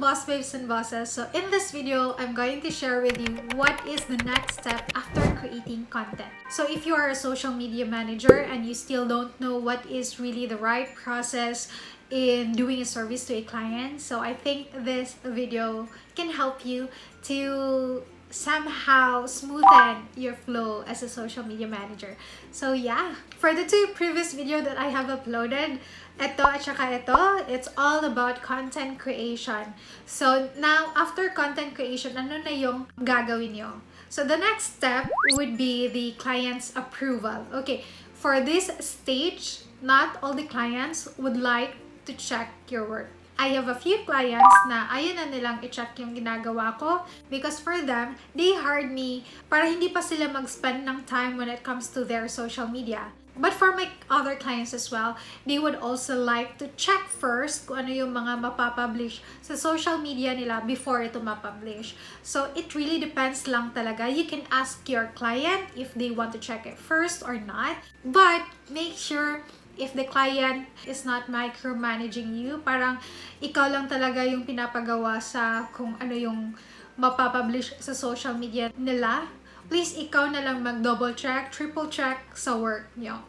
boss babes and bosses. So in this video, I'm going to share with you what is the next step after creating content. So if you are a social media manager and you still don't know what is really the right process in doing a service to a client, so I think this video can help you to somehow smoothen your flow as a social media manager. So yeah, for the two previous video that I have uploaded, ito at saka ito, it's all about content creation. So now, after content creation, ano na yung gagawin nyo? So the next step would be the client's approval. Okay, for this stage, not all the clients would like to check your work. I have a few clients na ayaw na nilang i-check yung ginagawa ko because for them, they hired me para hindi pa sila mag-spend ng time when it comes to their social media. But for my other clients as well, they would also like to check first kung ano yung mga mapapublish sa social media nila before ito mapublish. So it really depends lang talaga. You can ask your client if they want to check it first or not. But make sure if the client is not micromanaging you, parang ikaw lang talaga yung pinapagawa sa kung ano yung mapapublish sa social media nila, please ikaw na lang mag-double check, triple check sa work nyo.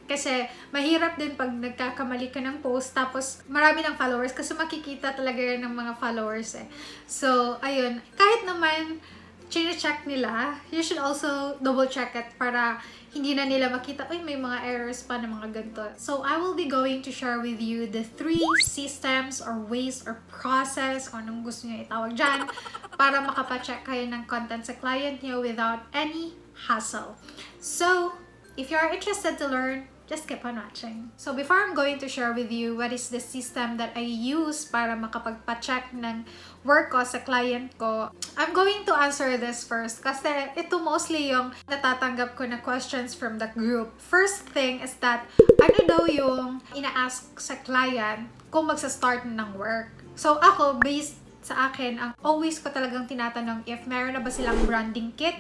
Kasi mahirap din pag nagkakamali ka ng post tapos marami ng followers kasi makikita talaga yan ng mga followers eh. So, ayun. Kahit naman chine-check nila, you should also double check it para hindi na nila makita, uy, may mga errors pa na mga ganito. So, I will be going to share with you the 3 systems or ways or process, kung anong gusto nyo itawag dyan, para makapacheck kayo ng content sa client nyo without any hassle. So, if you are interested to learn, just keep on watching. So, before I'm going to share with you what is the system that I use para makapagpa-check ng work ko sa client ko, I'm going to answer this first kasi ito mostly yung natatanggap ko na questions from the group. First thing is that, ano daw yung ina-ask sa client kung magsa-start ng work? So, ako, based sa akin, ang always ko talagang tinatanong if meron na ba silang branding kit,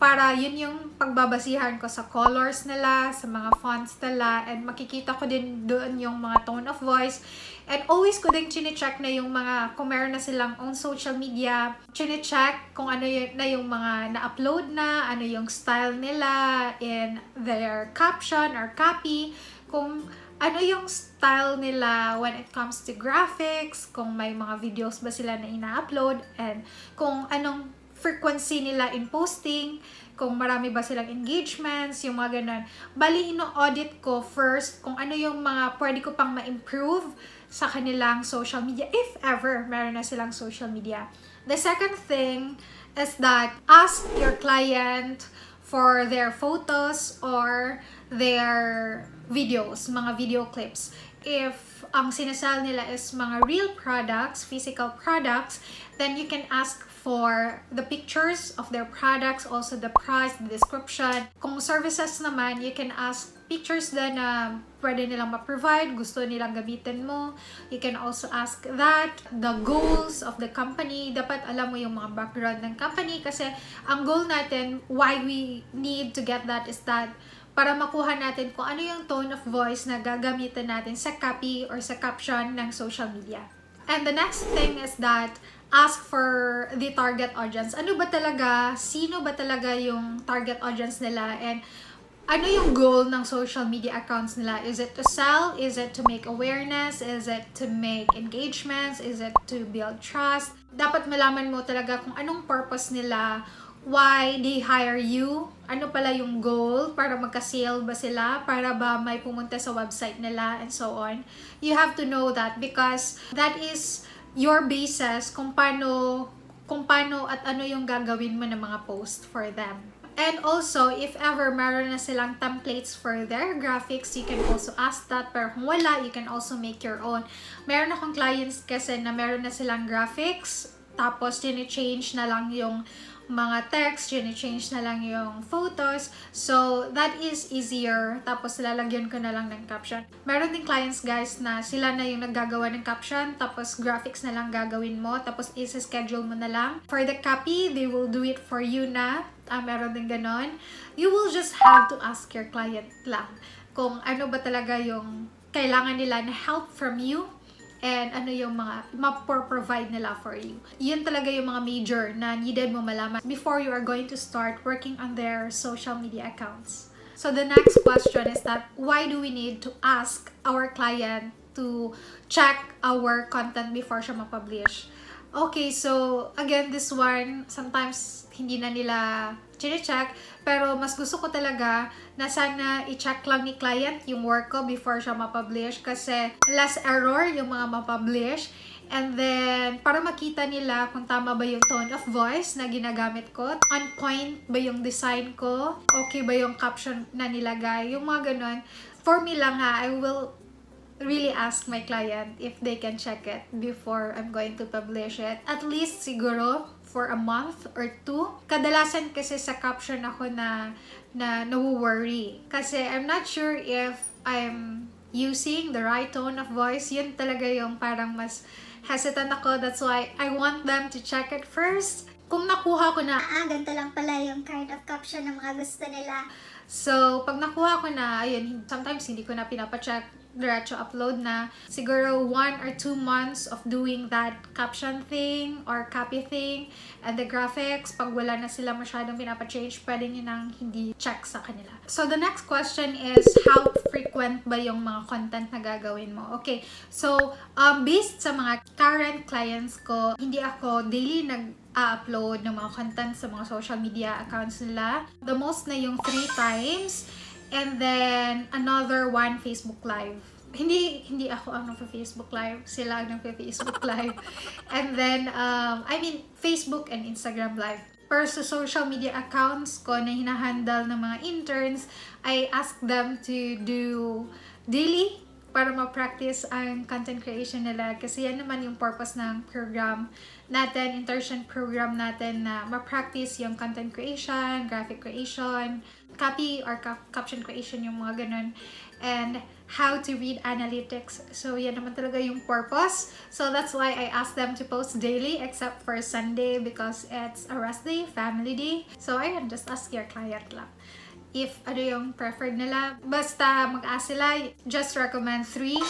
para yun yung pagbabasihan ko sa colors nila, sa mga fonts nila, and makikita ko din doon yung mga tone of voice. And always ko din chine-check na yung mga, kung meron na silang own social media, chine-check kung ano na yung mga na-upload na, ano yung style nila in their caption or copy, kung ano yung style nila when it comes to graphics, kung may mga videos ba sila na ina-upload, and kung anong frequency nila in posting, kung marami ba silang engagements, yung mga ganun. Bali, ino-audit ko first kung ano yung mga pwede ko pang ma-improve sa kanilang social media, if ever meron na silang social media. The second thing is that ask your client for their photos or their videos, mga video clips. If ang sinasal nila is mga real products, physical products, then you can ask for the pictures of their products, also the price, the description. Kung services naman, you can ask pictures din na pwede nilang ma-provide, gusto nilang gamitin mo. You can also ask that, the goals of the company. Dapat alam mo yung mga background ng company kasi ang goal natin, why we need to get that is that para makuha natin kung ano yung tone of voice na gagamitin natin sa copy or sa caption ng social media. And the next thing is that ask for the target audience. Ano ba talaga, sino ba talaga yung target audience nila, and ano yung goal ng social media accounts nila? Is it to sell? Is it to make awareness? Is it to make engagements? Is it to build trust? Dapat malaman mo talaga kung anong purpose nila, why they hire you, ano pala yung goal, para magka-sale ba sila, para ba may pumunta sa website nila, and so on. You have to know that because that is your basis kung paano at ano yung gagawin mo ng mga post for them. And also, if ever meron na silang templates for their graphics, you can also ask that. Pero kung wala, you can also make your own. Meron akong clients kasi na meron na silang graphics, tapos change na lang yung mga text, change na lang yung photos. So, that is easier. Tapos, lalagyan ko na lang ng caption. Meron din clients, guys, na sila na yung naggagawa ng caption, tapos graphics na lang gagawin mo, tapos isa-schedule mo na lang. For the copy, they will do it for you na. Meron din ganon. You will just have to ask your client lang kung ano ba talaga yung kailangan nila na help from you and ano yung mga ma-provide nila for you. Yun talaga yung mga major na needed mo malaman before you are going to start working on their social media accounts. So the next question is that why do we need to ask our client to check our content before siya ma-publish? Okay, so again, this one, sometimes hindi na nila chine-check, pero mas gusto ko talaga na sana i-check lang ni client yung work ko before siya ma-publish kasi less error yung mga ma-publish. And then, para makita nila kung tama ba yung tone of voice na ginagamit ko, on point ba yung design ko, okay ba yung caption na nilagay, yung mga ganon. For me lang ha, I will really ask my client if they can check it before I'm going to publish it. At least siguro for a month or 2. Kadalasan kasi sa caption ako na nawo-worry. Kasi I'm not sure if I'm using the right tone of voice. Yun talaga yung parang mas hesitant ako. That's why I want them to check it first. Kung nakuha ko na, ganito lang pala yung kind of caption na mga gusto nila. So, pag nakuha ko na, ayun, sometimes hindi ko na pinapacheck, diretso upload na. Siguro 1 or 2 months of doing that caption thing or copy thing and the graphics, pag wala na sila masyadong pinapachange, pwede nyo nang hindi check sa kanila. So, the next question is, how frequent ba yung mga content na gagawin mo? Okay, so, based sa mga current clients ko, hindi ako daily nag-upload ng mga content sa mga social media accounts nila. The most na yung 3 times. And then, another one, Facebook Live. Hindi ako ang nagpa-Facebook Live. Sila ang nagpa-Facebook Live. And then, Facebook and Instagram Live. Per sa social media accounts ko na hinahandle ng mga interns, I ask them to do daily para ma-practice ang content creation nila. Kasi yan naman yung purpose ng program natin, internship program natin na ma-practice yung content creation, graphic creation, copy or caption creation, yung mga ganun, and how to read analytics. So, yan naman talaga yung purpose. So, that's why I ask them to post daily except for Sunday because it's a rest day, family day. So, ayan, just ask your client lang if ano yung preferred nila. Basta mag-ask sila, just recommend 3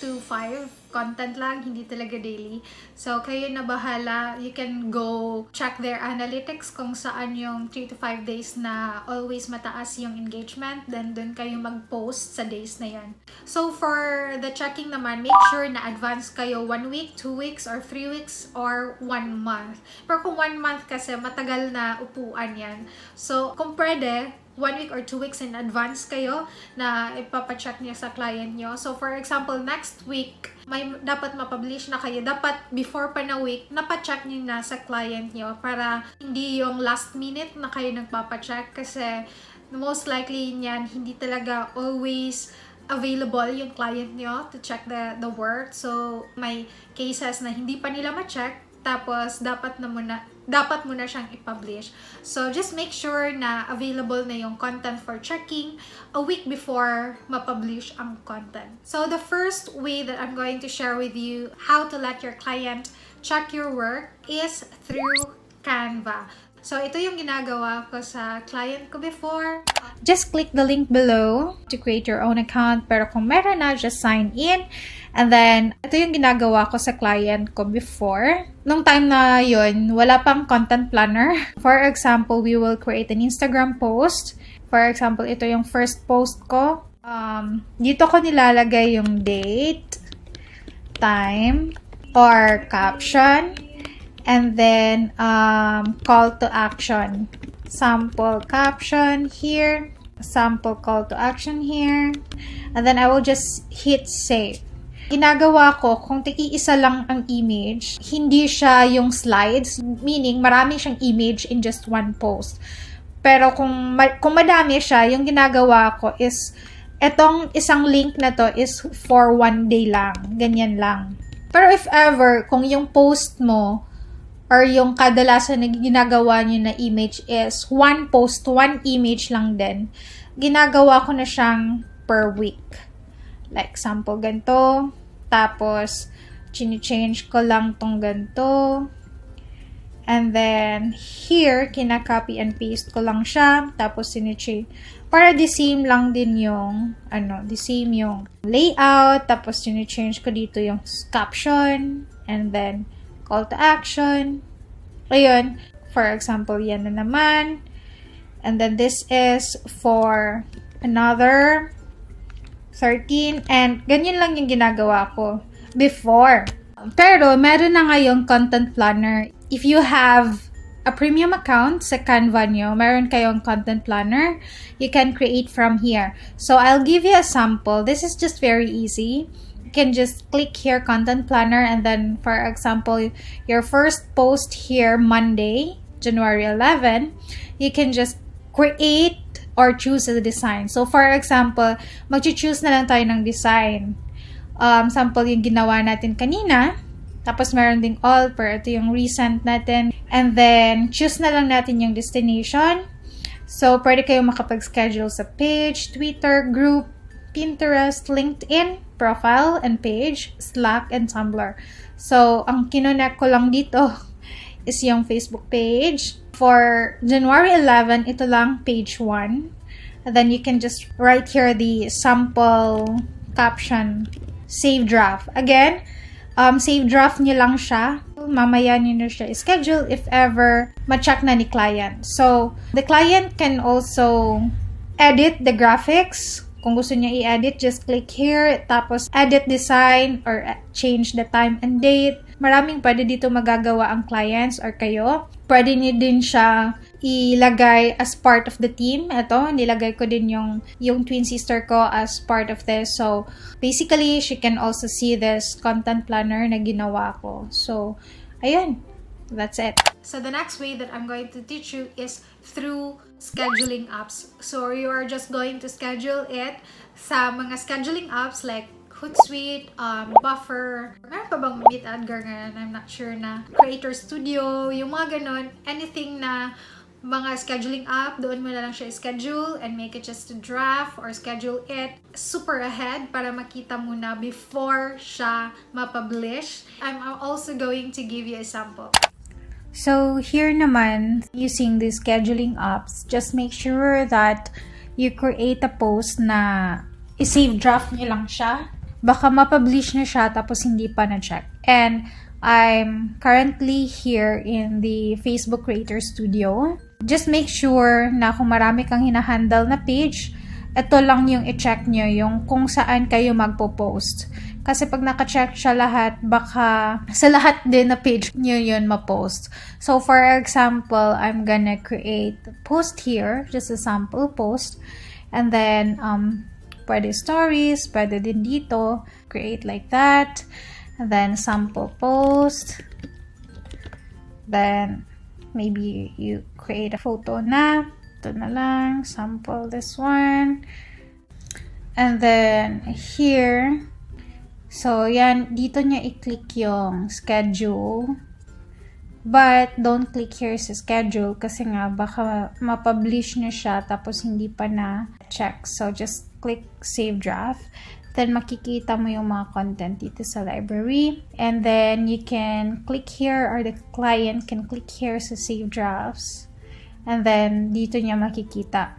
to 5 content lang, hindi talaga daily. So, kayo na bahala. You can go check their analytics kung saan yung 3 to 5 days na always mataas yung engagement. Then, dun kayo mag-post sa days na yan. So, for the checking naman, make sure na advance kayo 1 week, 2 weeks, or 3 weeks, or 1 month. Pero kung 1 month kasi, matagal na upuan yan. So, kung pwede, 1 week or 2 weeks in advance kayo na ipapacheck niyo sa client nyo. So, for example, next week, may dapat ma-publish na kayo. Dapat before pa na week, napacheck niyo na sa client nyo para hindi yung last minute na kayo nagpapacheck kasi most likely niyan, hindi talaga always available yung client nyo to check the work. So, may cases na hindi pa nila ma-check, tapos dapat mo na siyang i-publish. So, just make sure na available na yung content for checking a week before ma-publish ang content. So, the first way that I'm going to share with you how to let your client check your work is through Canva. So, ito yung ginagawa ko sa client ko before. Just click the link below to create your own account. Pero kung meron na, just sign in. And then, ito yung ginagawa ko sa client ko before. Nung time na yun, wala pang content planner. For example, we will create an Instagram post. For example, ito yung first post ko. Dito ko nilalagay yung date, time, or caption. And then, call to action. Sample caption here. Sample call to action here. And then, I will just hit save. Ginagawa ko, kung iisa lang ang image, hindi siya yung slides, meaning marami siyang image in just one post. Pero kung madami siya, yung ginagawa ko is, etong isang link na to is for 1 day lang. Ganyan lang. Pero if ever, kung yung post mo, or yung kadalasan na ginagawa nyo na image is one post, one image lang din, ginagawa ko na siyang per week. Like, sample ganito. Tapos, change ko lang tong ganito. And then, here, kina-copy and paste ko lang siya. Tapos, sini-change. Para the same lang din yung, the same yung layout. Tapos, sini-change ko dito yung caption. And then, call to action. Ayun. For example, yan na naman. And then, this is for another 13. And, ganyan lang yung ginagawa ko before. Pero, meron na ngayong content planner. If you have a premium account sa Canva nyo, meron kayong content planner, you can create from here. So, I'll give you a sample. This is just very easy. You can just click here, content planner, and then, for example, your first post here, Monday, January 11, you can just create or choose a design. So, for example, mag-choose na lang tayo ng design. Sample yung ginawa natin kanina. Tapos, meron ding all, pero ito yung recent natin. And then, choose na lang natin yung destination. So, pwede kayo makapag-schedule sa page, Twitter, group, Pinterest, LinkedIn, profile, and page, Slack, and Tumblr. So, ang kinonect ko lang dito is yung Facebook page. For January 11, ito lang page 1. And then, you can just write here the sample caption, save draft. Again, save draft nyo lang siya. Mamaya nyo na siya schedule if ever ma-check na ni client. So, the client can also edit the graphics. Kung gusto niya i-edit, just click here. Tapos, edit design or change the time and date. Maraming pwede dito magagawa ang clients or kayo. Pwede niyo din siya ilagay as part of the team. Ito, nilagay ko din yung twin sister ko as part of this. So, basically, she can also see this content planner na ginawa ko. So, ayun. That's it. So, the next way that I'm going to teach you is through scheduling apps. So, you are just going to schedule it sa mga scheduling apps like Hootsuite, Buffer, meron pa bang Meet Edgar ngayon? I'm not sure na. Creator Studio, yung mga ganon. Anything na mga scheduling app, doon mo na lang siya schedule and make it just a draft or schedule it super ahead para makita mo na before siya ma-publish. I'm also going to give you a sample. So, here naman, using the scheduling apps, just make sure that you create a post na i-save draft niyo lang siya. Baka ma-publish na siya tapos hindi pa na-check. And I'm currently here in the Facebook Creator Studio. Just make sure na kung marami kang hinahandle na page, ito lang yung i-check nyo, yung kung saan kayo magpo-post. Kasi pag naka-check siya lahat, baka sa lahat din na page nyo yun ma-post. So, for example, I'm gonna create a post here, just a sample post. And then, pwede stories, pwede din dito, create like that, and then sample post, then maybe you create a photo na, ito na lang, sample this one, and then here, so yan, dito niya i-click yung schedule, but don't click here sa schedule kasi nga baka ma-publish na siya tapos hindi pa na check. So, just click save draft. Then, makikita mo yung mga content dito sa library. And then, you can click here or the client can click here sa save drafts. And then, dito niya makikita.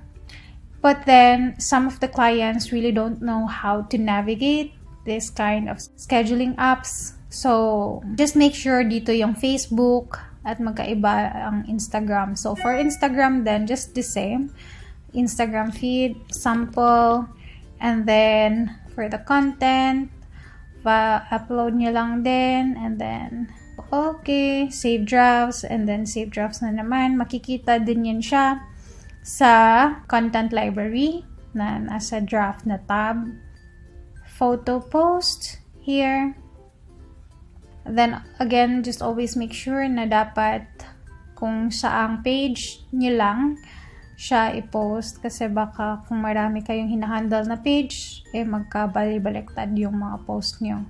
But then, some of the clients really don't know how to navigate this kind of scheduling apps. So, just make sure dito yung Facebook at magkaiba ang Instagram. So, for Instagram then, just the same. Instagram feed, sample, and then for the content, upload nyo lang din, and then okay, save drafts, and then save drafts na naman. Makikita din yan siya sa content library na nasa draft na tab. Photo post here. Then again, just always make sure na dapat kung saang page nyo lang siya i-post kasi baka kung marami kayong hinahandle na page, magkabali-baliktad yung mga post nyo.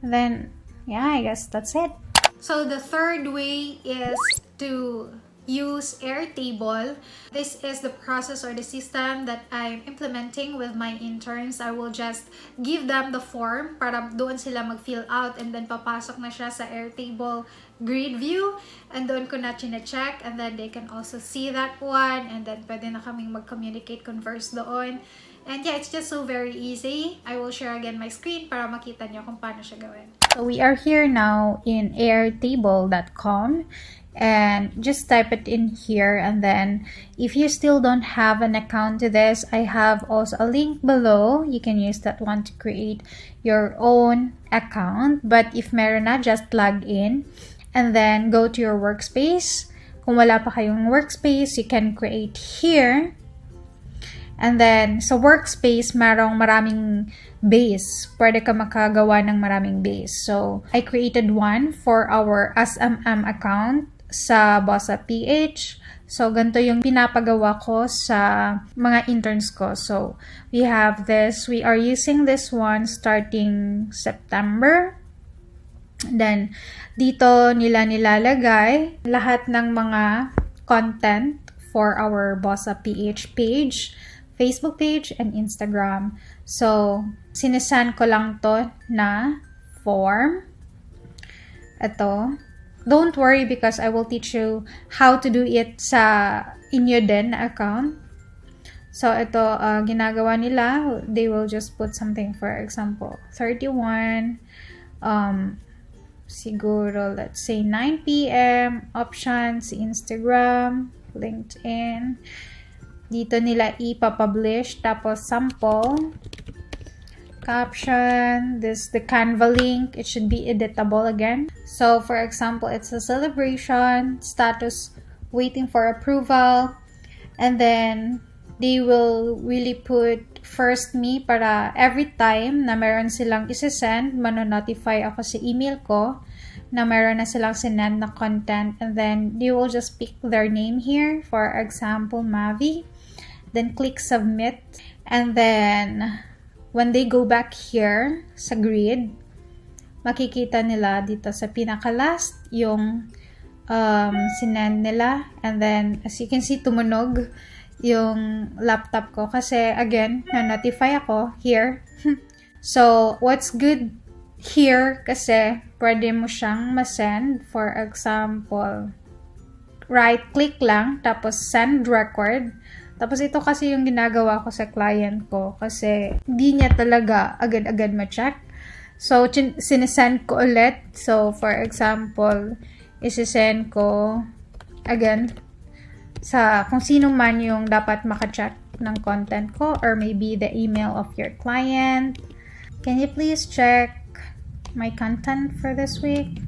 Then, yeah, I guess that's it. So, the third way is to use Airtable. This is the process or the system that I'm implementing with my interns. I will just give them the form para doon sila mag-fill out and then papasok na siya sa Airtable grid view, and doon ko na chine-check, and then they can also see that one, and then pwede na kaming mag-communicate, converse doon. And yeah, it's just so very easy. I will share again my screen para makita nyo kung paano siya gawin. So we are here now in airtable.com, and just type it in here, and then if you still don't have an account to this, I have also a link below. You can use that one to create your own account, but if meron na, just log in and then go to your workspace. Kung wala pa kayong workspace, you can create here. And then, sa workspace, maraming base. Pwede ka makagawa ng maraming base. So, I created one for our SMM account sa BossedUp PH. So, ganito yung pinapagawa ko sa mga interns ko. So, we have this. We are using this one starting September. Then, dito nila nilalagay lahat ng mga content for our BossedUp PH page, Facebook page, and Instagram. So, sinesend ko lang to na form. Ito. Don't worry because I will teach you how to do it sa inyo din na account. So, ito, ginagawa nila, they will just put something, for example, 31, siguro, let's say 9 p.m, options, Instagram, LinkedIn. Dito nila ipapublish, tapos sample, caption, the Canva link, it should be editable again. So, for example, it's a celebration, status, waiting for approval, and then they will really put first me para every time na meron silang isesend, mano-notify ako sa email ko na meron na silang sinend na content, and then they will just pick their name here, for example, Mavi, then click submit, and then when they go back here sa grid, makikita nila dito sa pinaka-last yung sinend nila, and then as you can see, tumunog yung laptop ko kasi again, na-notify ako here. So, what's good here kasi pwede mo siyang masend. For example, right-click lang, tapos send record. Tapos ito kasi yung ginagawa ko sa client ko kasi hindi niya talaga agad-agad ma-check. So, sinesend ko ulit. So, for example, isisend ko again sa kung sino man yung dapat maka-check ng content ko, or maybe the email of your client. Can you please check my content for this week?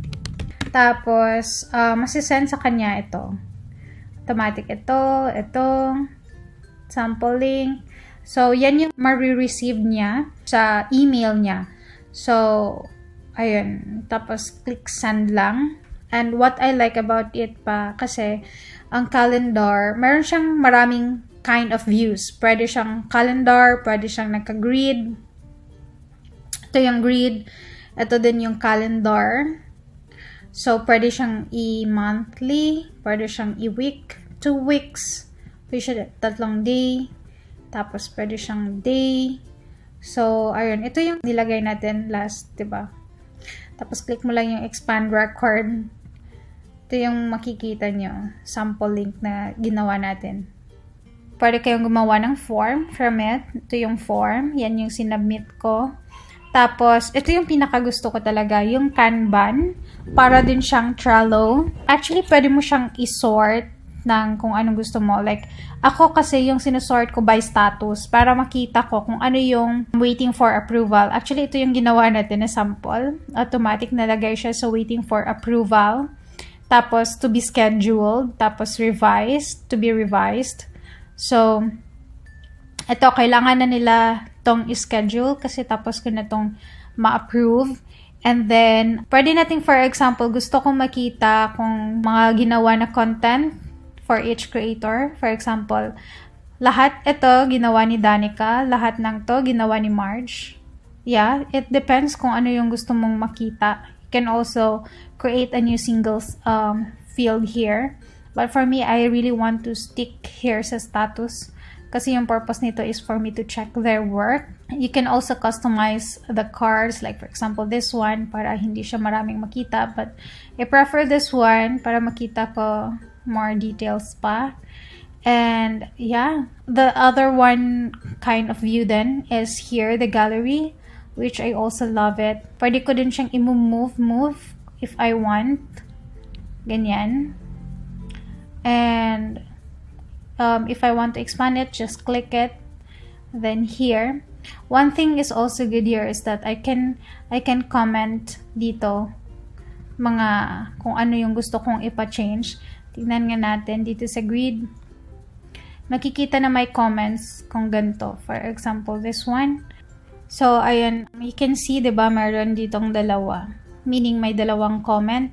Tapos, masisend sa kanya ito. Automatic ito, sample link. So, yan yung ma-receive niya sa email niya. So, ayun. Tapos, click send lang. And what I like about it pa, kasi ang calendar, meron siyang maraming kind of views. Pwede siyang calendar, pwede siyang naka-grid. Ito yung grid. Ito din yung calendar. So, pwede siyang i-monthly, pwede siyang i-week, 2 weeks, pwede siya 3 day, tapos pwede siyang day. So, ayun. Ito yung nilagay natin last, diba? Tapos, click mo lang yung expand record. Ito yung makikita nyo, sample link na ginawa natin. Pwede kayong gumawa ng form from it. Ito yung form. Yan yung sinubmit ko. Tapos, ito yung pinakagusto ko talaga, yung Kanban. Para din siyang Trello. Actually, pwede mo siyang isort ng kung anong gusto mo. Like, ako kasi yung sinusort ko by status para makita ko kung ano yung waiting for approval. Actually, ito yung ginawa natin na sample. Automatic nalagay siya sa waiting for approval. Tapos, to be scheduled. Tapos, revised. To be revised. So, ito, kailangan na nila tong schedule kasi tapos ko na tong ma-approve. And then, pwede natin, for example, gusto kong makita kung mga ginawa na content for each creator. For example, lahat ito ginawa ni Danica. Lahat ng to ginawa ni Marge. Yeah, it depends kung ano yung gusto mong makita. You can also create a new singles field here But for me, I really want to stick here sa status. Kasi yung purpose nito is for me to check their work. You can also customize the cards. Like for example, this one, para hindi siya maraming makita. But I prefer this one para makita ko more details pa. And yeah, the other one kind of view then is here, the gallery, which I also love it. Pwede ko din siyang move if I want. Ganyan. And if I want to expand it, just click it. Then here, one thing is also good here is that I can comment dito mga kung ano yung gusto kong ipa-change. Tignan nga natin dito sa grid. Makikita na may comments kung ganito. For example, this one. So, ayan, you can see, diba, meron ditong dalawa. Meaning, may dalawang comment.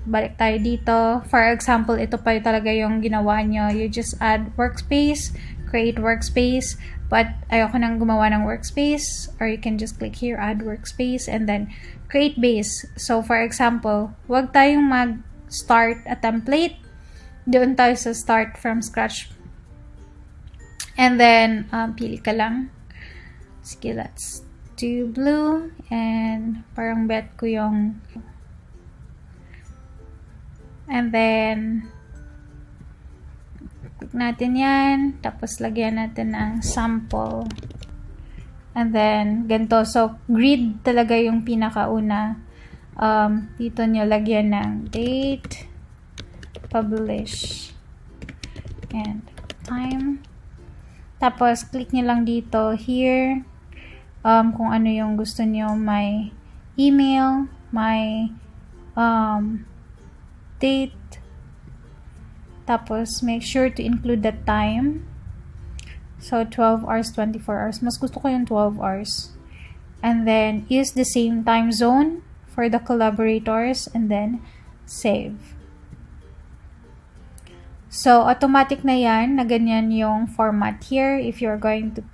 Balik tayo dito. For example, ito pa talaga yung ginawa nyo. You just add workspace, create workspace, but ayoko nang gumawa ng workspace, or you can just click here, add workspace, and then create base. So, for example, wag tayong mag-start a template. Doon tayo sa start from scratch. And then, pili ka lang. Sige, let's do blue, and parang bet ko yung and then click natin yan, tapos lagyan natin ng sample, and then ganito. So grid talaga yung pinakauna. Dito nyo lagyan ng date, publish, and time, tapos click nyo lang dito here kung ano yung gusto nyo. May email, may date, tapos make sure to include the time. So 12 hours, 24 hours. Mas gusto ko yung 12 hours. And then use the same time zone for the collaborators, and then save. So automatic na yan na ganyan yung format here. If you're going to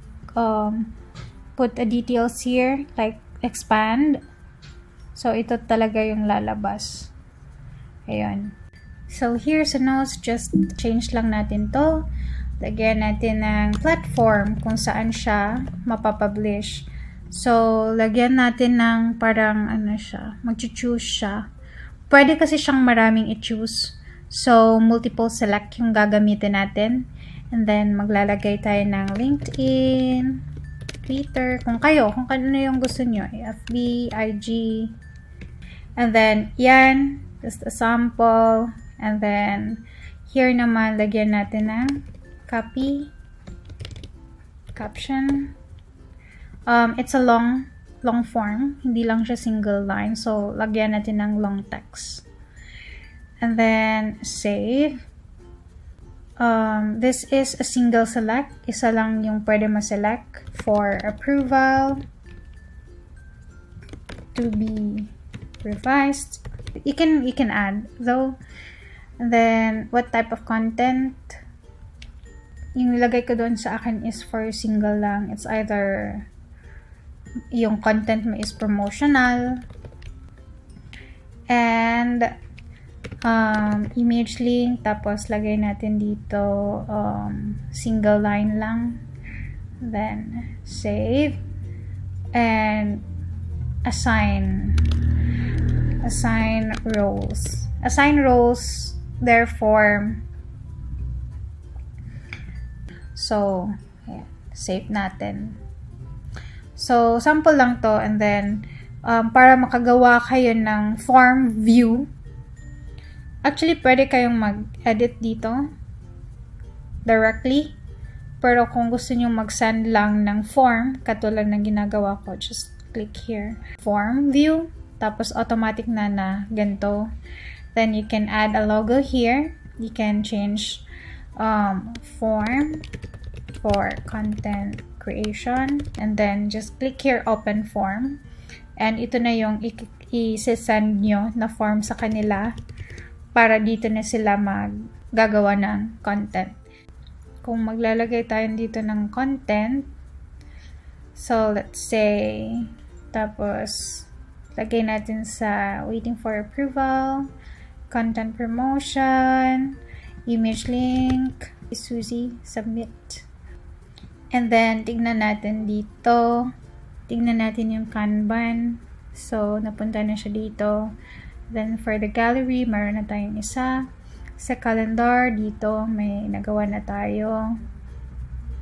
put a details here like expand, so ito talaga yung lalabas. Ayun. So here sa notes, just change lang natin to. Lagyan natin ng platform kung saan siya mapapublish. So lagyan natin ng parang ano siya, mag-choose siya. Pwede kasi siyang maraming i-choose. So multiple select yung gagamitin natin. And then maglalagay tayo ng LinkedIn, Twitter, kung ano yung gusto nyo, FB, IG, and then yan, just a sample, and then here naman lagyan natin ng copy, caption. It's a long form, hindi lang siya single line, so lagyan natin ng long text, and then save. This is a single select. Isa lang yung pwede ma-select for approval, to be revised. You can add though. And then what type of content? Yung nilagay ko doon sa akin is for single lang. It's either yung content mo is promotional, and image link, tapos lagay natin dito single line lang, then save, and assign roles their form. So yeah, save natin. So sample lang to, and then para makagawa kayo ng form view. Actually, pwede kayong mag-edit dito directly. Pero kung gusto nyo mag-send lang ng form, katulad ng ginagawa ko, just click here. Form view. Tapos automatic na ganito. Then you can add a logo here. You can change form for content creation. And then just click here, open form. And ito na yung i-send nyo na form sa kanila, para dito na sila maggagawa ng content. Kung maglalagay tayo dito ng content, so let's say, tapos lagay natin sa waiting for approval, content promotion, image link, Suzy, submit. And then, tignan natin dito. Tignan natin yung Kanban. So, napunta na siya dito. Then, for the gallery, meron na tayong isa. Sa calendar, dito, may nagawa na tayo.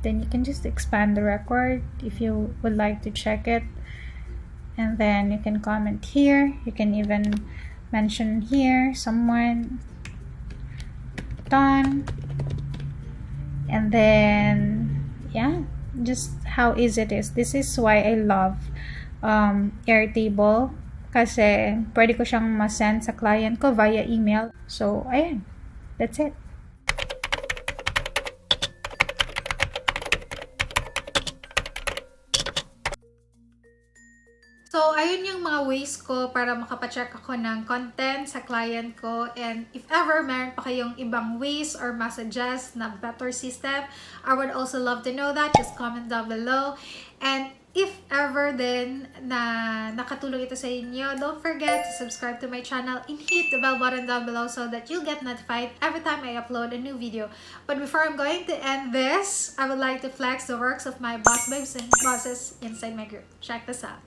Then, you can just expand the record if you would like to check it. And then, you can comment here. You can even mention here, someone. Done. And then, yeah, just how easy it is. This is why I love Airtable kasi pwede ko siyang ma-send sa client ko via email. So, ayan. That's it. So, ayun yung mga ways ko para makapacheck ako ng content sa client ko. And if ever meron pa kayong ibang ways or masuggest na better system, I would also love to know that. Just comment down below. And if ever din na nakatulong ito sa inyo, don't forget to subscribe to my channel and hit the bell button down below so that you'll get notified every time I upload a new video. But before I'm going to end this, I would like to flex the works of my boss babes and bosses inside my group. Check this out.